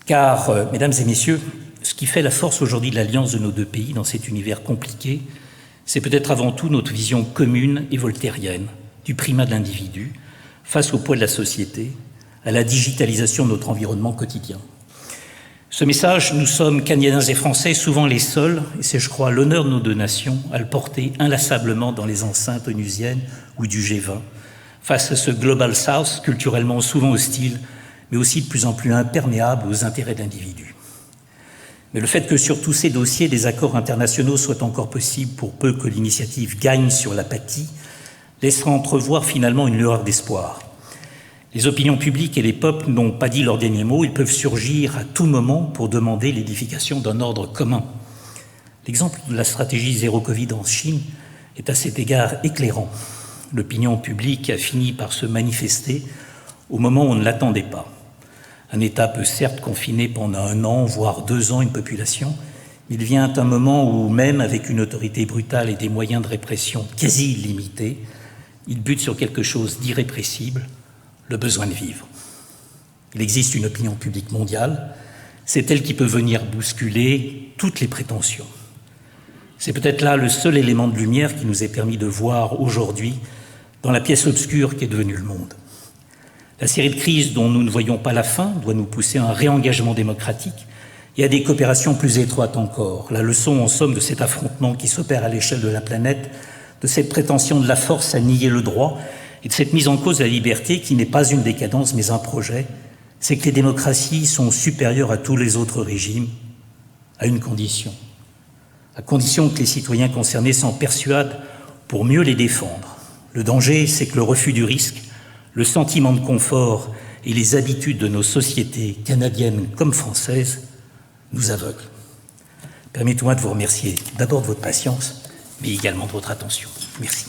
Car, mesdames et messieurs, ce qui fait la force aujourd'hui de l'alliance de nos deux pays dans cet univers compliqué, c'est peut-être avant tout notre vision commune et voltairienne du primat de l'individu face au poids de la société, à la digitalisation de notre environnement quotidien. Ce message, nous sommes, Canadiens et Français, souvent les seuls, et c'est, je crois, l'honneur de nos deux nations, à le porter inlassablement dans les enceintes onusiennes ou du G20, face à ce Global South, culturellement souvent hostile, mais aussi de plus en plus imperméable aux intérêts d'individus. Mais le fait que sur tous ces dossiers, des accords internationaux soient encore possibles pour peu que l'initiative gagne sur l'apathie, laissera entrevoir finalement une lueur d'espoir. Les opinions publiques et les peuples n'ont pas dit leur dernier mot, ils peuvent surgir à tout moment pour demander l'édification d'un ordre commun. L'exemple de la stratégie zéro Covid en Chine est à cet égard éclairant. L'opinion publique a fini par se manifester au moment où on ne l'attendait pas. Un État peut certes confiner pendant 1 an, voire 2 ans une population, mais il vient un moment où, même avec une autorité brutale et des moyens de répression quasi illimités, il bute sur quelque chose d'irrépressible, le besoin de vivre. Il existe une opinion publique mondiale, c'est elle qui peut venir bousculer toutes les prétentions. C'est peut-être là le seul élément de lumière qui nous est permis de voir aujourd'hui dans la pièce obscure qu'est devenue le monde. La série de crises dont nous ne voyons pas la fin doit nous pousser à un réengagement démocratique et à des coopérations plus étroites encore. La leçon, en somme, de cet affrontement qui s'opère à l'échelle de la planète, de cette prétention de la force à nier le droit et de cette mise en cause de la liberté qui n'est pas une décadence mais un projet, c'est que les démocraties sont supérieures à tous les autres régimes, à une condition. À condition que les citoyens concernés s'en persuadent pour mieux les défendre. Le danger, c'est que le refus du risque, le sentiment de confort et les habitudes de nos sociétés canadiennes comme françaises nous aveuglent. Permettez-moi de vous remercier d'abord de votre patience, mais également de votre attention. Merci.